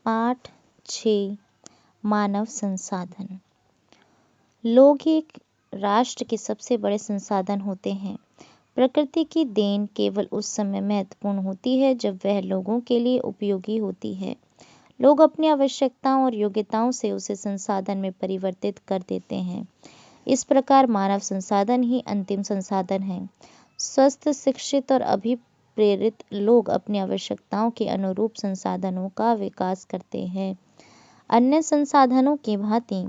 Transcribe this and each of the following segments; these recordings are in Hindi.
पाठ 6 मानव संसाधन। लोग ही एक राष्ट्र के सबसे बड़े संसाधन होते हैं। प्रकृति की देन केवल उस समय महत्वपूर्ण होती है जब वह लोगों के लिए उपयोगी होती है। लोग अपनी आवश्यकताओं और योग्यताओं से उसे संसाधन में परिवर्तित कर देते हैं। इस प्रकार मानव संसाधन ही अंतिम संसाधन है। स्वस्थ, शिक्षित और अभिप्रेरित लोग अपनी आवश्यकताओं के अनुरूप संसाधनों का विकास करते हैं। अन्य संसाधनों की भांति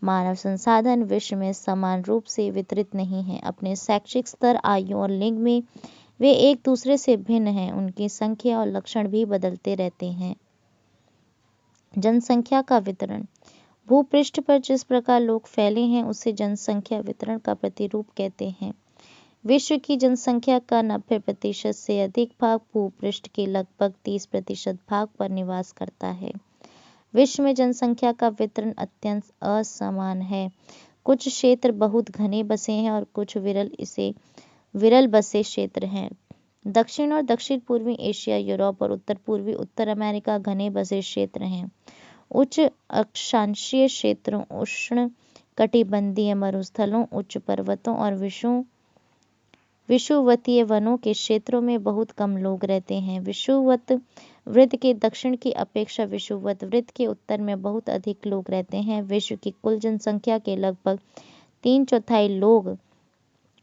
मानव संसाधन विश्व में समान रूप से वितरित नहीं है। अपने शैक्षिक स्तर, आयु और लिंग में वे एक दूसरे से भिन्न हैं। उनकी संख्या और लक्षण भी बदलते रहते हैं। जनसंख्या का वितरण। भूपृष्ठ पर जिस प्रकार लोग फैले हैं उसे जनसंख्या वितरण का प्रतिरूप कहते हैं। विश्व की जनसंख्या का 90% से अधिक भाग भूपृष्ठ के लगभग 30% भाग पर निवास करता है। विश्व में जनसंख्या का वितरण अत्यंत असमान है। कुछ क्षेत्र बहुत घने बसे हैं और कुछ विरल बसे क्षेत्र हैं। दक्षिण और दक्षिण पूर्वी एशिया, यूरोप और उत्तर पूर्वी उत्तर अमेरिका घने बसे क्षेत्र हैं। उच्च अक्षांशीय क्षेत्रों, उष्ण कटिबंधीय मरुस्थलों, उच्च पर्वतों और विषुवतीय वनों के क्षेत्रों में बहुत कम लोग रहते हैं। विषुवत वृत्त के दक्षिण की अपेक्षा विषुवत वृत्त के उत्तर में बहुत अधिक लोग रहते हैं। विश्व की कुल जनसंख्या के लगभग 3/4 लोग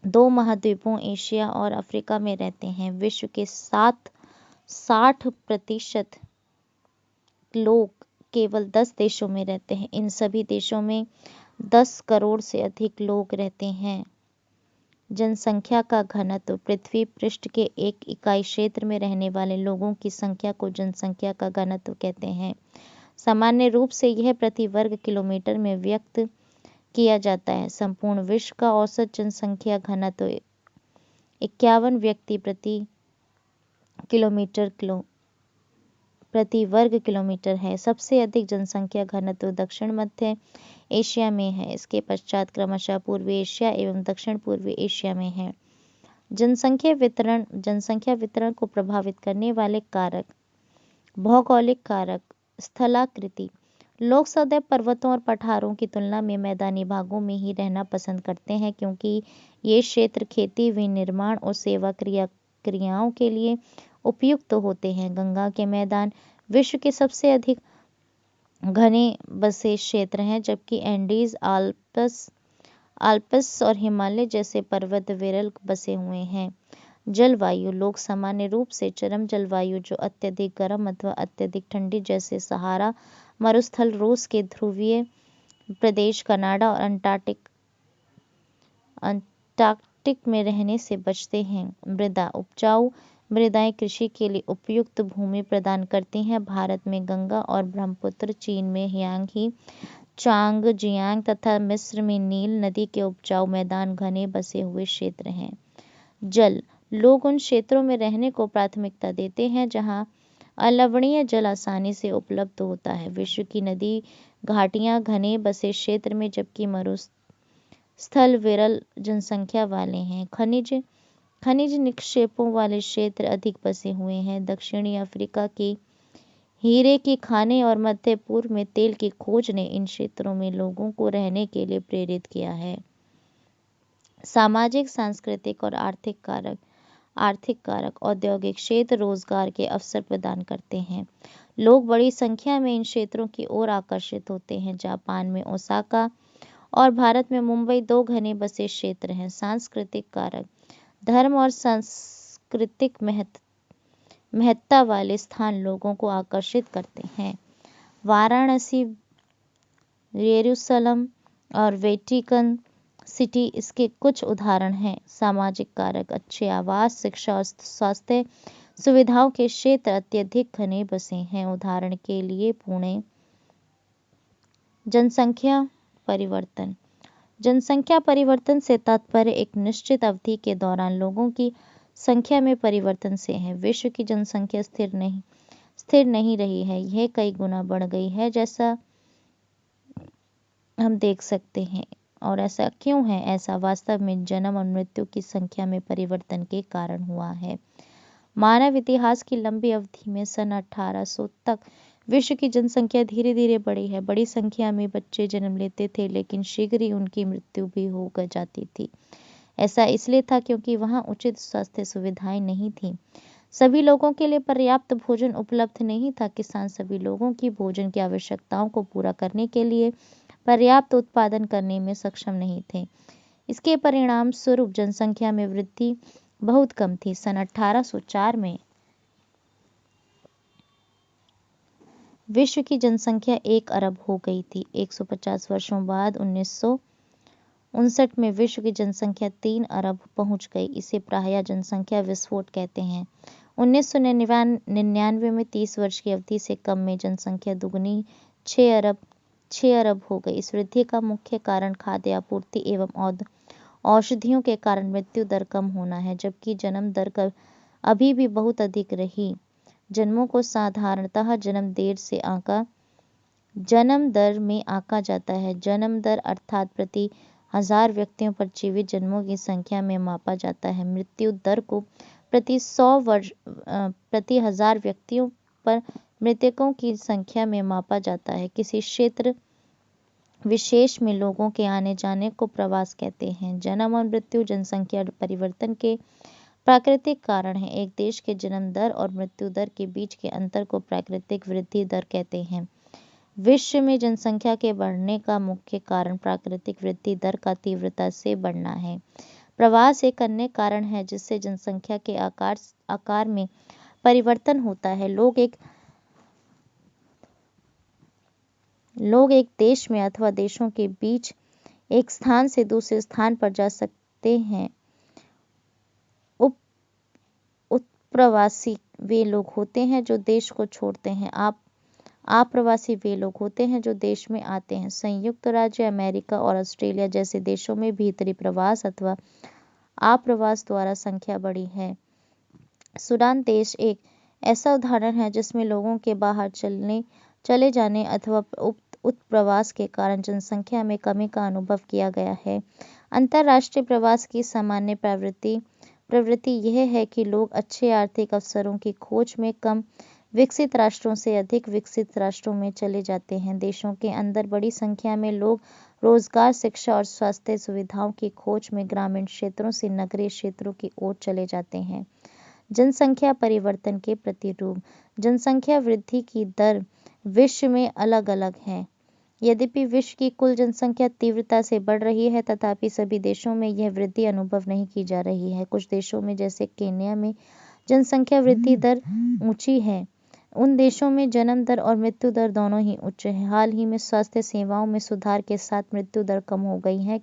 2 महाद्वीपों एशिया और अफ्रीका में रहते हैं। विश्व के 60% लोग केवल 10 देशों में रहते हैं। इन सभी देशों में 10 करोड़ से अधिक लोग रहते हैं। जनसंख्या का घनत्व। पृथ्वी पृष्ठ के एक इकाई क्षेत्र में रहने वाले लोगों की संख्या को जनसंख्या का घनत्व कहते हैं। सामान्य रूप से यह प्रति वर्ग किलोमीटर में व्यक्त किया जाता है। संपूर्ण विश्व का औसत जनसंख्या घनत्व 51 व्यक्ति प्रति वर्ग किलोमीटर है। सबसे अधिक जनसंख्या घनत्व दक्षिण मध्य एशिया में है। इसके पश्चात क्रमशः पूर्वी एशिया एवं दक्षिण पूर्वी एशिया में है। जनसंख्या वितरण को प्रभावित करने वाले कारक। भौगोलिक कारक। स्थलाकृति। लोग सदैव पर्वतों और पठारों की तुलना में मैदानी भागों में ही रहना पसंद करते हैं क्योंकि ये क्षेत्र खेती, विनिर्माण और सेवा क्रियाओं के लिए उपयुक्त होते हैं। गंगा के मैदान विश्व के सबसे अधिक घने बसे क्षेत्र हैं, जबकि एंडीज, आल्प्स और हिमालय जैसे पर्वत विरल बसे हुए हैं। जलवायु। लोग सामान्य रूप से चरम जलवायु जो अत्यधिक गर्म अथवा अत्यधिक ठंडी जैसे सहारा मरुस्थल, रूस के ध्रुवीय प्रदेश, कनाडा और अंटार्कटिक में रहने से बचते हैं। मृदा। उपजाऊ मृदाएं कृषि के लिए उपयुक्त भूमि प्रदान करती हैं। भारत में गंगा और ब्रह्मपुत्र, चीन में ह्यांगी, चांगजियांग तथा मिस्र में नील नदी के उपजाऊ मैदान घने बसे हुए क्षेत्र हैं। जल। लोग उन क्षेत्रों में रहने को प्राथमिकता देते हैं जहां अलवणीय जल आसानी से उपलब्ध होता है। विश्व की नदी घाटियां घने बसे क्षेत्र में, जबकि मरुस्थल विरल जनसंख्या वाले हैं। खनिज निक्षेपों वाले क्षेत्र अधिक बसे हुए हैं। दक्षिणी अफ्रीका की हीरे की खानें और मध्य पूर्व में तेल की खोज ने इन क्षेत्रों में लोगों को रहने के लिए प्रेरित किया है। सामाजिक, सांस्कृतिक और आर्थिक कारक। औद्योगिक क्षेत्र रोजगार के अवसर प्रदान करते हैं। लोग बड़ी संख्या में इन क्षेत्रों की ओर आकर्षित होते हैं। जापान में ओसाका और भारत में मुंबई 2 घने बसे क्षेत्र हैं। सांस्कृतिक कारक। धर्म और सांस्कृतिक महत्ता वाले स्थान लोगों को आकर्षित करते हैं। वाराणसी, यरूशलेम और वेटिकन सिटी इसके कुछ उदाहरण हैं। सामाजिक कारक। अच्छे आवास, शिक्षा और स्वास्थ्य सुविधाओं के क्षेत्र अत्यधिक घने बसे हैं। उदाहरण के लिए पुणे। जनसंख्या परिवर्तन। जनसंख्या परिवर्तन से तात्पर्य एक निश्चित अवधि के दौरान लोगों की संख्या में परिवर्तन से है। विश्व की जनसंख्या स्थिर नहीं रही है, यह कई गुना बढ़ गई है जैसा हम देख सकते हैं। और ऐसा क्यों है? ऐसा वास्तव में जन्म और मृत्यु की संख्या में परिवर्तन के कारण हुआ है। मानव इतिहास की लंबी अवधि में सन 1800 तक विश्व की जनसंख्या धीरे धीरे बढ़ी है। बड़ी संख्या में बच्चे जन्म लेते थे, लेकिन शीघ्र ही उनकी मृत्यु भी हो जाती थी। ऐसा इसलिए था क्योंकि वहां उचित स्वास्थ्य सुविधाएं नहीं थीं। सभी लोगों के लिए पर्याप्त भोजन उपलब्ध नहीं था। किसान सभी लोगों की भोजन की आवश्यकताओं को पूरा करने के लिए पर्याप्त उत्पादन करने में सक्षम नहीं थे। इसके परिणाम स्वरूप जनसंख्या में वृद्धि बहुत कम थी। सन 1804 में विश्व की जनसंख्या 1 अरब हो गई थी। 150 वर्षों बाद 1959 में विश्व की जनसंख्या 3 अरब पहुंच गई। इसे प्रायः जनसंख्या विस्फोट कहते हैं। 1999 में 30 वर्ष की अवधि से कम में जनसंख्या दुगनी 6 अरब हो गई। इस वृद्धि का मुख्य कारण खाद्य आपूर्ति एवं औषधियों के कारण मृत्यु दर कम होना है, जबकि जन्म दर अभी भी बहुत अधिक रही। जन्मों को साधारणतः जन्म दर में आंका जाता है। जन्म दर अर्थात प्रति 1000 व्यक्तियों पर जीवित जन्मों की संख्या में मापा जाता है। मृत्यु दर को प्रति 1000 व्यक्तियों पर मृतकों की संख्या में मापा जाता है। किसी क्षेत्र विशेष में लोगों के आने जाने को प्रवास कहते हैं। जन्म और मृत्यु जनसंख्या परिवर्तन के प्राकृतिक कारण है। एक देश के जन्म दर और मृत्यु दर के बीच के अंतर को प्राकृतिक वृद्धि दर कहते हैं। विश्व में जनसंख्या के बढ़ने का मुख्य कारण प्राकृतिक वृद्धि दर का तीव्रता से बढ़ना है। प्रवास एक अन्य कारण है जिससे जनसंख्या के आकार में परिवर्तन होता है। लोग एक देश में अथवा देशों के बीच एक स्थान से दूसरे स्थान पर जा सकते हैं। प्रवासी वे लोग होते हैं जो देश को छोड़ते हैं। आप्रवासी वे लोग होते हैं जो देश में आते हैं। संयुक्त राज्य अमेरिका और ऑस्ट्रेलिया जैसे देशों में भीतरी प्रवास अथवा आप्रवास द्वारा संख्या बढ़ी है। सूडान देश एक ऐसा उदाहरण है जिसमें लोगों के बाहर चले जाने अथवा उत्प्रवास के कारण जनसंख्या में कमी का अनुभव किया गया है। अंतर्राष्ट्रीय प्रवास की सामान्य प्रवृत्ति यह है कि लोग अच्छे आर्थिक अवसरों की खोज में कम विकसित राष्ट्रों से अधिक विकसित राष्ट्रों में चले जाते हैं। देशों के अंदर बड़ी संख्या में लोग रोजगार, शिक्षा और स्वास्थ्य सुविधाओं की खोज में ग्रामीण क्षेत्रों से नगरीय क्षेत्रों की ओर चले जाते हैं। जनसंख्या परिवर्तन के प्रतिरूप। जनसंख्या वृद्धि की दर विश्व में अलग अलग है। यद्यपि विश्व की कुल जनसंख्या तीव्रता से बढ़ रही है, तथापि सभी देशों में यह वृद्धि अनुभव नहीं की जा रही है। कुछ देशों में जैसे केन्या में जनसंख्या वृद्धि दर ऊंची है। उन देशों में जन्म दर और मृत्यु दर दोनों ही उच्च है। हाल ही में स्वास्थ्य सेवाओं में सुधार के साथ मृत्यु दर कम हो गई है,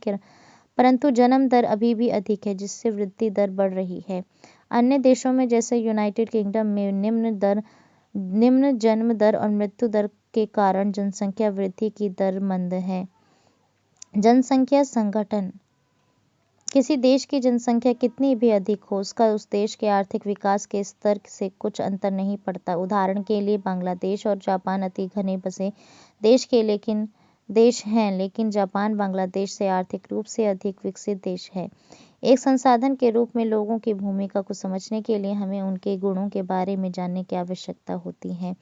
परंतु जन्म दर अभी भी अधिक है, जिससे वृद्धि दर बढ़ रही है। अन्य देशों में जैसे यूनाइटेड किंगडम में निम्न जन्म दर और मृत्यु दर के कारण जनसंख्या वृद्धि की दर मंद है। जनसंख्या संगठन। किसी देश की जनसंख्या कितनी भी अधिक हो, उसका उस देश के आर्थिक विकास के स्तर से कुछ अंतर नहीं पड़ता। उदाहरण के लिए बांग्लादेश और जापान अति घने बसे देश हैं, लेकिन जापान बांग्लादेश से आर्थिक रूप से अधिक विकसित देश है। एक संसाधन के रूप में लोगों की भूमिका को समझने के लिए हमें उनके गुणों के बारे में जानने की आवश्यकता होती है।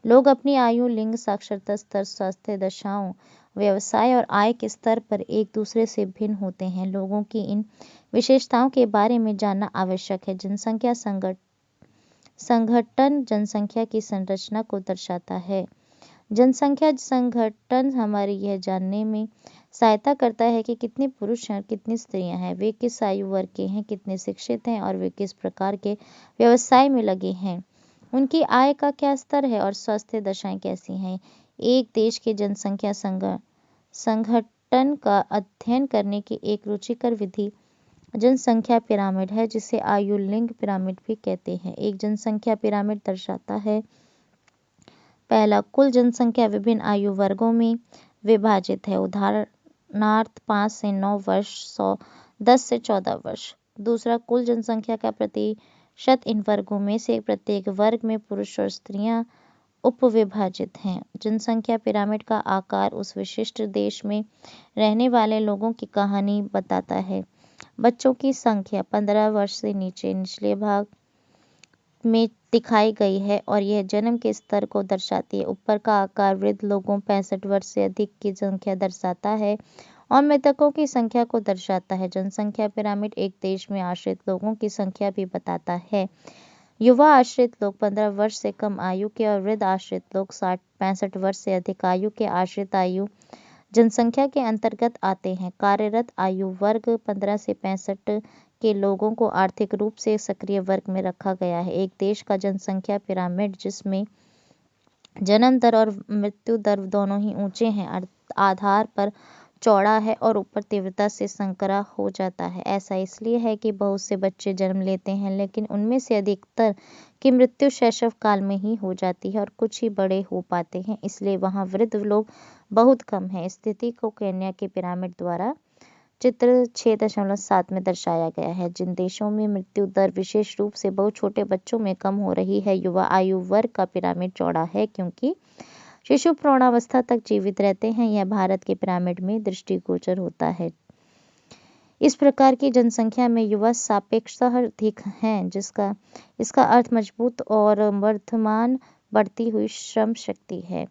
लोग अपनी आयु, लिंग, साक्षरता स्तर, स्वास्थ्य दशाओं, व्यवसाय और आय के स्तर पर एक दूसरे से भिन्न होते हैं। लोगों की इन विशेषताओं के बारे में जानना आवश्यक है। जनसंख्या संगठन जनसंख्या की संरचना को दर्शाता है। जनसंख्या संगठन हमारी यह जानने में सहायता करता है कि कितने पुरुष हैं और कितनी स्त्रियां हैं, वे किस आयु वर्ग के हैं, कितने शिक्षित हैं और वे किस प्रकार के व्यवसाय में लगे हैं, उनकी आय का क्या स्तर है और स्वास्थ्य दशाएं कैसी हैं। एक देश के जनसंख्या संगठन का अध्ययन करने की एक रुचिकर विधि जनसंख्या पिरामिड है, जिसे आयु लिंग पिरामिड भी कहते हैं। एक जनसंख्या पिरामिड दर्शाता है: पहला, कुल जनसंख्या विभिन्न आयु वर्गों में विभाजित है, उदाहरणार्थ 5 से 9 वर्ष, 10 से 14 वर्ष। दूसरा, कुल जनसंख्या का प्रतिशत इन वर्गों में से प्रत्येक वर्ग में पुरुष और स्त्रियां उपविभाजित हैं। जनसंख्या पिरामिड का आकार उस विशिष्ट देश में रहने वाले लोगों की कहानी बताता है। बच्चों की संख्या 15 वर्ष से नीचे, निचले भाग में दिखाई गई है और यह जन्म के स्तर को दर्शाती है। ऊपर का आकार वृद्ध लोगों 65 वर्ष से अधिक की संख्या दर्शाता है और मृतकों की संख्या को दर्शाता है। जनसंख्या पिरामिड एक देश में आश्रित लोगों की संख्या भी बताता है। युवा आश्रित लोग 15 वर्ष से कम आयु के और वृद्ध आश्रित लोग 65 वर्ष से अधिक आयु के आश्रित आयु जनसंख्या के अंतर्गत आते हैं। कार्यरत आयु वर्ग 15 से 65 के लोगों को आर्थिक रूप से सक्रिय वर्ग में रखा गया है। एक देश का जनसंख्या पिरामिड जिसमें जन्म दर और मृत्यु दर दोनों ही ऊंचे हैं आधार पर चौड़ा है और ऊपर तीव्रता से संकरा हो जाता है। ऐसा इसलिए है कि बहुत से बच्चे जन्म लेते हैं लेकिन उनमें से अधिकतर की मृत्यु शैशव काल में ही हो जाती है और कुछ ही बड़े हो पाते हैं, इसलिए वहाँ वृद्ध लोग बहुत कम है। स्थिति को केन्या के पिरामिड द्वारा चित्र 6.7 में दर्शाया गया है। जिन देशों में मृत्यु दर विशेष रूप से बहुत छोटे बच्चों में कम हो रही है, युवा आयु वर्ग का पिरामिड चौड़ा है क्योंकि शिशु प्रौढ़ावस्था तक जीवित रहते हैं। यह भारत के पिरामिड में दृष्टिगोचर होता है। इस प्रकार की जनसंख्या में युवा सापेक्षतः अधिक हैं, इसका अर्थ मजबूत और वर्तमान बढ़ती हुई श्रम शक्ति है।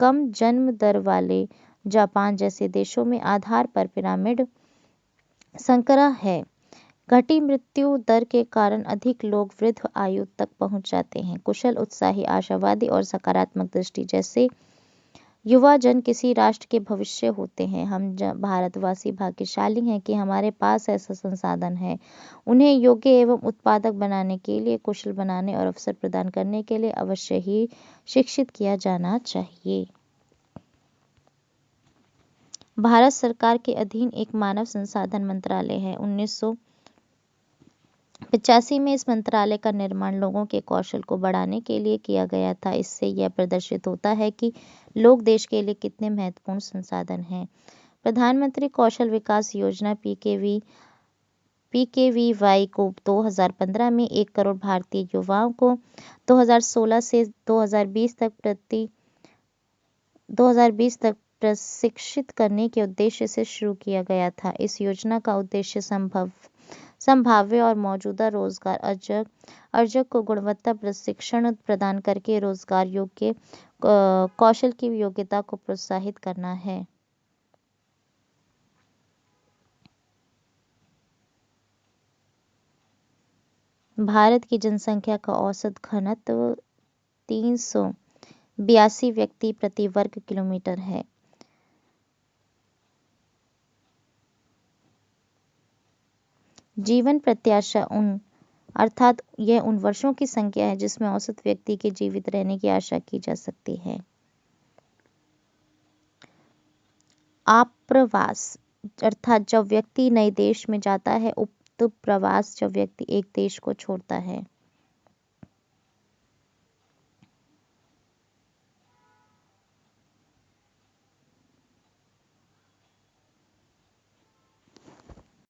कम जन्म दर वाले जापान जैसे देशों में आधार पर पिरामिड संकरा है। घटी मृत्यु दर के कारण अधिक लोग वृद्ध आयु तक पहुंच जाते हैं। कुशल, उत्साही, आशावादी और सकारात्मक दृष्टि जैसे युवा जन किसी राष्ट्र के भविष्य होते हैं। हम भारतवासी भाग्यशाली हैं कि हमारे पास ऐसा संसाधन है। उन्हें योग्य एवं उत्पादक बनाने के लिए, कुशल बनाने और अवसर प्रदान करने के लिए अवश्य ही शिक्षित किया जाना चाहिए। भारत सरकार के अधीन एक मानव संसाधन मंत्रालय है। 1985 में इस मंत्रालय का निर्माण लोगों के कौशल को बढ़ाने के लिए किया गया था। इससे यह प्रदर्शित होता है कि लोग देश के लिए कितने महत्वपूर्ण संसाधन हैं। प्रधानमंत्री कौशल विकास योजना PKVY को 2015 में 1 करोड़ भारतीय युवाओं को 2016 से 2020 तक प्रशिक्षित करने के उद्देश्य से शुरू किया गया था। इस योजना का उद्देश्य संभाव्य और मौजूदा रोजगार अर्जक को गुणवत्ता प्रशिक्षण प्रदान करके रोजगार योग्य कौशल की योग्यता को प्रोत्साहित करना है। भारत की जनसंख्या का औसत घनत्व 382 व्यक्ति प्रति वर्ग किलोमीटर है। जीवन प्रत्याशा अर्थात यह उन वर्षों की संख्या है जिसमें औसत व्यक्ति के जीवित रहने की आशा की जा सकती है। आप्रवास अर्थात जब व्यक्ति नए देश में जाता है। उपप्रवास जब व्यक्ति एक देश को छोड़ता है।